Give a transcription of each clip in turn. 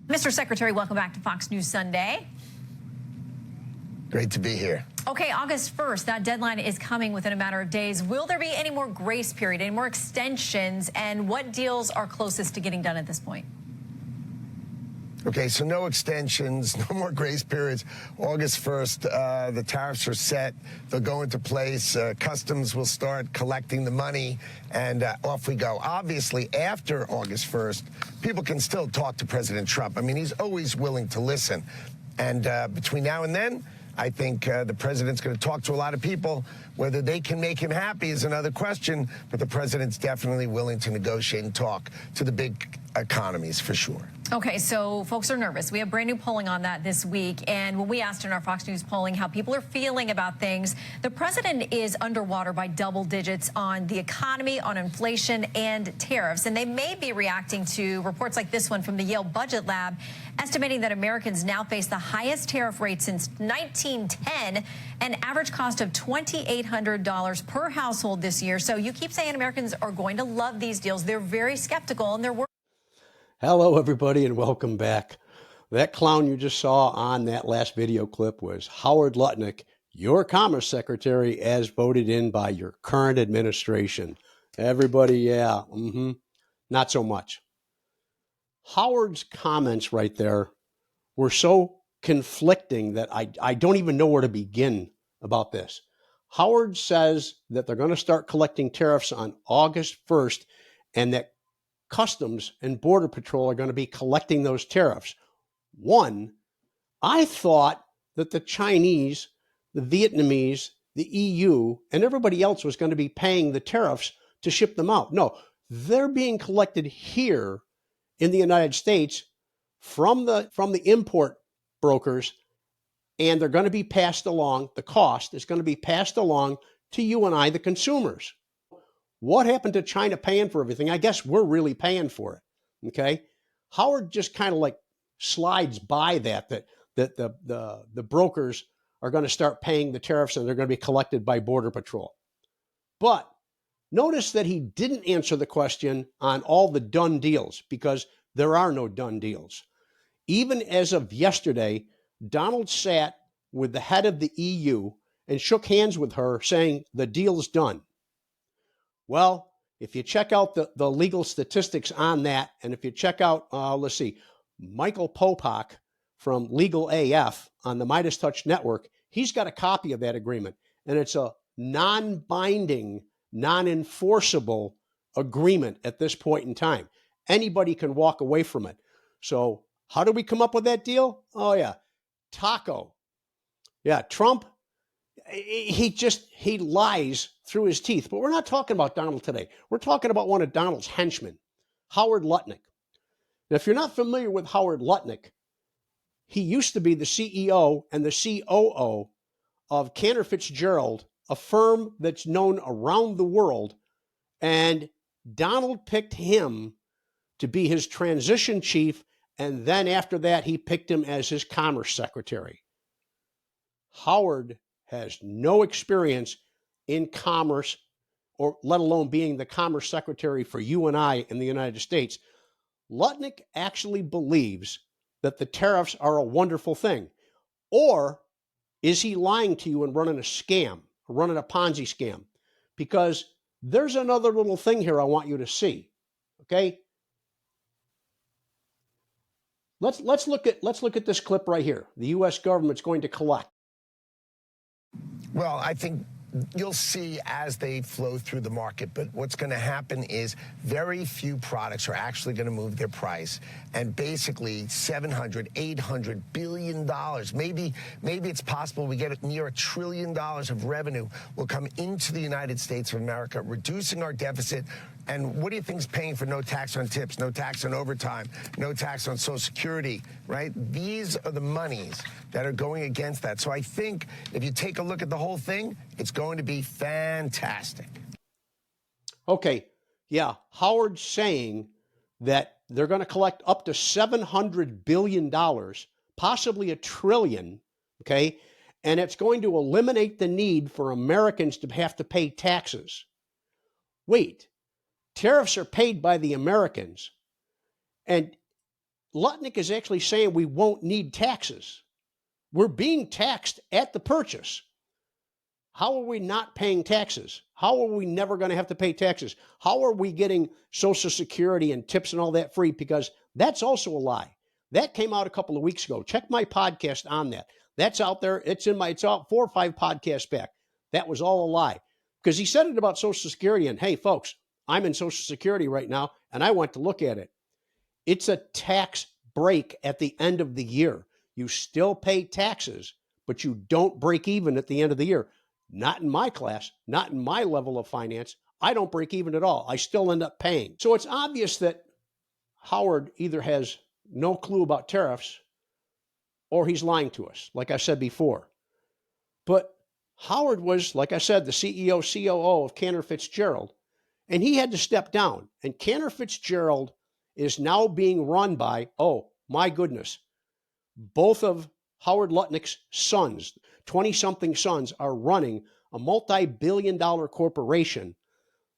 Mr. Secretary, welcome back to Fox News Sunday. Great to be here. Okay, August 1st, that deadline is coming within a matter of days. Will there be any more grace period, any more extensions, and what deals are closest to getting done at this point? Okay, so no extensions, no more grace periods. August 1st, the tariffs are set. They'll go into place. Customs will start collecting the money, and off we go. Obviously, after August 1st, people can still talk to President Trump. I mean, he's always willing to listen. And between now and then, I think the president's going to talk to a lot of people. Whether they can make him happy is another question, but the president's definitely willing to negotiate and talk to the big economies for sure. Okay, so folks are nervous. We have brand new polling on that this week, and when we asked in our Fox News polling how people are feeling about things, the president is underwater by double digits on the economy, on inflation, and tariffs, and they may be reacting to reports like this one from the Yale Budget Lab, estimating that Americans now face the highest tariff rate since 1910, an average cost of $2,800 per household this year. So you keep saying Americans are going to love these deals. They're very skeptical, and they're worried. Hello, everybody, and welcome back. That clown you just saw on that last video clip was Howard Lutnick, your Commerce Secretary, as voted in by your current administration. Everybody, yeah, not so much. Howard's comments right there were so conflicting that I don't even know where to begin about this. Howard says that they're going to start collecting tariffs on August 1st and that Customs and Border Patrol are going to be collecting those tariffs. One, I thought that the Chinese, the Vietnamese, the EU, and everybody else was going to be paying the tariffs to ship them out. No, they're being collected here in the United States from the import brokers, and they're going to be passed along. The cost is going to be passed along to you and I, the consumers. What happened to China paying for everything? I guess we're really paying for it. Okay. Howard just kind of like slides by that the brokers are going to start paying the tariffs and they're going to be collected by Border Patrol. But notice that he didn't answer the question on all the done deals, because there are no done deals. Even as of yesterday, Donald sat with the head of the EU and shook hands with her saying the deal's done. Well, if you check out the legal statistics on that, and if you check out, let's see, Michael Popak from Legal AF on the Midas Touch Network, he's got a copy of that agreement, and it's a non-binding, non-enforceable agreement at this point in time. Anybody can walk away from it. So how do we come up with that deal? Oh, yeah, taco. Yeah, Trump, he lies through his teeth. But we're not talking about Donald today. We're talking about one of Donald's henchmen, Howard Lutnick. Now, if you're not familiar with Howard Lutnick, he used to be the CEO and the COO of Canter Fitzgerald, a firm that's known around the world. And Donald picked him to be his transition chief. And then after that, he picked him as his Commerce Secretary. Howard has no experience in commerce, or let alone being the Commerce Secretary for you and I in the United States. Lutnick actually believes that the tariffs are a wonderful thing. Or is he lying to you and running a scam, running a Ponzi scam? Because there's another little thing here I want you to see. Okay? Let's look at this clip right here. The U.S. government's going to collect. Well, I think you'll see as they flow through the market, but what's going to happen is very few products are actually going to move their price, and basically $700, $800 billion, maybe it's possible we get near $1 trillion of revenue will come into the United States of America, reducing our deficit. And what do you think is paying for no tax on tips, no tax on overtime, no tax on Social Security, right? These are the monies that are going against that. So I think if you take a look at the whole thing, it's going to be fantastic. Okay, yeah, Howard's saying that they're going to collect up to $700 billion, possibly $1 trillion, okay? And it's going to eliminate the need for Americans to have to pay taxes. Wait. Tariffs are paid by the Americans. And Lutnick is actually saying we won't need taxes. We're being taxed at the purchase. How are we not paying taxes? How are we never going to have to pay taxes? How are we getting Social Security and tips and all that free? Because that's also a lie. That came out a couple of weeks ago. Check my podcast on that. That's out there. It's out 4 or 5 podcasts back. That was all a lie. Because he said it about Social Security, and hey, folks, I'm in Social Security right now, and I went to look at it. It's a tax break at the end of the year. You still pay taxes, but you don't break even at the end of the year. Not in my class, not in my level of finance. I don't break even at all. I still end up paying. So it's obvious that Howard either has no clue about tariffs or he's lying to us, like I said before. But Howard was, like I said, the CEO, COO of Canter Fitzgerald, and he had to step down. And Cantor Fitzgerald is now being run by, oh my goodness, both of Howard Lutnick's sons, 20-something sons, are running a multi-billion-dollar corporation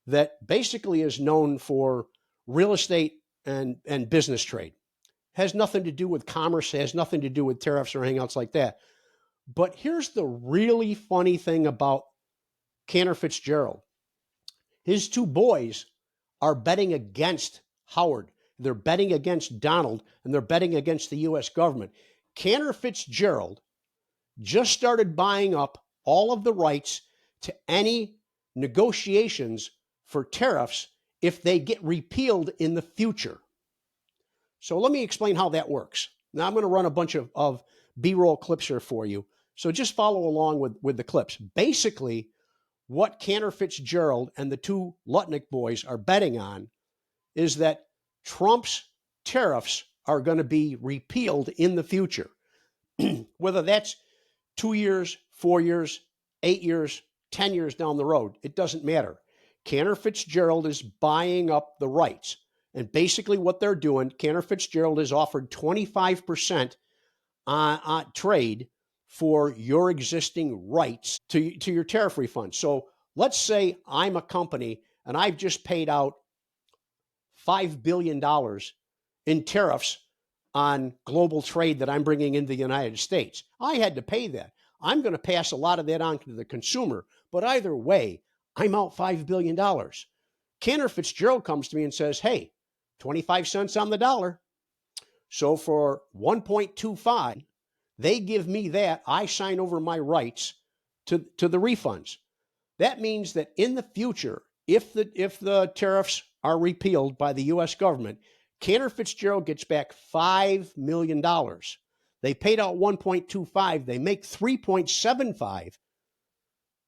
that basically is known for real estate and business trade. Has nothing to do with commerce, has nothing to do with tariffs or anything else like that. But here's the really funny thing about Cantor Fitzgerald. His 2 boys are betting against Howard. They're betting against Donald, and they're betting against the U.S. government. Cantor Fitzgerald just started buying up all of the rights to any negotiations for tariffs if they get repealed in the future. So let me explain how that works. Now I'm going to run a bunch of B-roll clips here for you. So just follow along with the clips. Basically, what Cantor Fitzgerald and the 2 Lutnick boys are betting on is that Trump's tariffs are going to be repealed in the future. Whether that's 2 years, 4 years, 8 years, 10 years down the road, it doesn't matter. Cantor Fitzgerald is buying up the rights. And basically what they're doing, Cantor Fitzgerald has offered 25% on trade for your existing rights to your tariff refund. So let's say I'm a company and I've just paid out $5 billion in tariffs on global trade that I'm bringing into the United States. I had to pay that. I'm going to pass a lot of that on to the consumer. But either way, I'm out $5 billion. Cantor Fitzgerald comes to me and says, hey, 25 cents on the dollar. So for 1.25, they give me that. I sign over my rights to the refunds. That means that in the future, if the tariffs are repealed by the U.S. government, Cantor Fitzgerald gets back $5 million. They paid out 1.25. They make 3.75.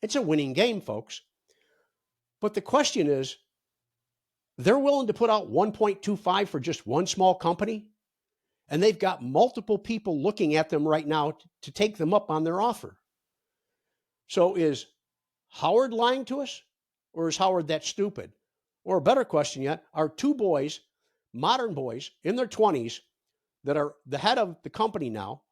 It's a winning game, folks. But the question is, they're willing to put out 1.25 for just one small company, and they've got multiple people looking at them right now to take them up on their offer. So is Howard lying to us, or is Howard that stupid? Or a better question yet, are 2 boys, modern boys in their 20s, that are the head of the company now,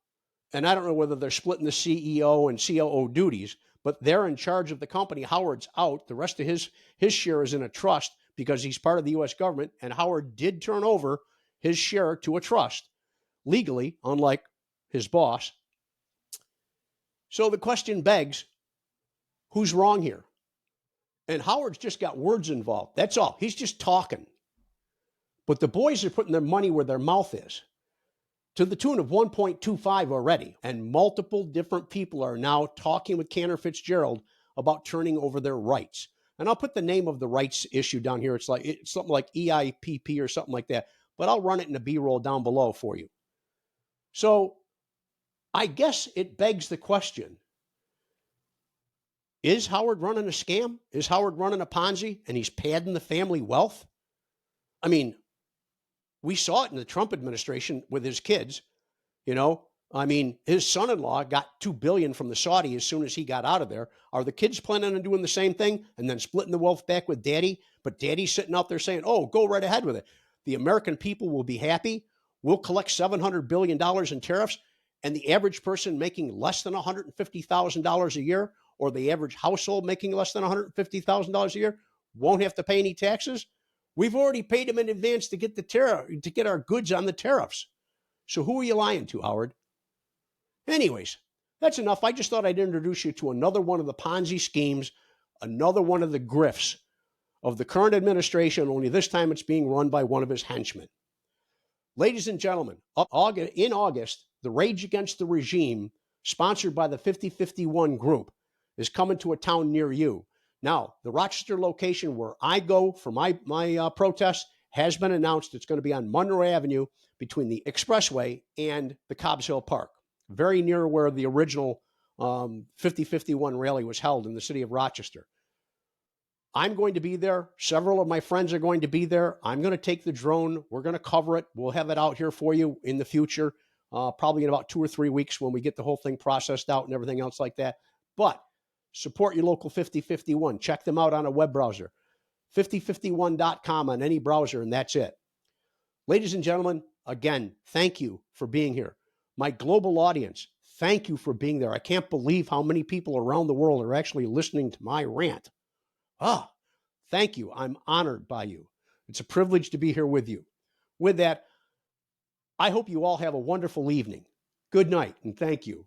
and I don't know whether they're splitting the CEO and COO duties, but they're in charge of the company. Howard's out. The rest of his share is in a trust because he's part of the U.S. government, and Howard did turn over his share to a trust legally, unlike his boss. So the question begs, who's wrong here? And Howard's just got words involved. That's all. He's just talking. But the boys are putting their money where their mouth is, to the tune of 1.25 already. And multiple different people are now talking with Cantor Fitzgerald about turning over their rights. And I'll put the name of the rights issue down here. It's something like EIPP or something like that. But I'll run it in a B-roll down below for you. So I guess it begs the question, is Howard running a scam? Is Howard running a Ponzi and he's padding the family wealth? I mean, we saw it in the Trump administration with his kids. You know, I mean, his son-in-law got $2 billion from the Saudi as soon as he got out of there. Are the kids planning on doing the same thing and then splitting the wealth back with daddy? But daddy's sitting out there saying, oh, go right ahead with it. The American people will be happy. We'll collect $700 billion in tariffs. And the average person making less than $150,000 a year, or the average household making less than $150,000 a year, won't have to pay any taxes. We've already paid them in advance to get the tariff, to get our goods on the tariffs. So who are you lying to, Howard? Anyways, that's enough. I just thought I'd introduce you to another one of the Ponzi schemes, another one of the grifts of the current administration, only this time it's being run by one of his henchmen. Ladies and gentlemen, in August, the Rage Against the Regime, sponsored by the 5051 group, is coming to a town near you. Now, the Rochester location where I go for my protest has been announced. It's going to be on Monroe Avenue between the Expressway and the Cobbs Hill Park, very near where the original 5051 rally was held in the city of Rochester. I'm going to be there. Several of my friends are going to be there. I'm going to take the drone. We're going to cover it. We'll have it out here for you in the future, probably in about 2 or 3 weeks when we get the whole thing processed out and everything else like that. But support your local 5051. Check them out on a web browser, 5051.com on any browser, and that's it. Ladies and gentlemen, again, thank you for being here. My global audience, thank you for being there. I can't believe how many people around the world are actually listening to my rant. Thank you. I'm honored by you. It's a privilege to be here with you. With that, I hope you all have a wonderful evening. Good night, and thank you.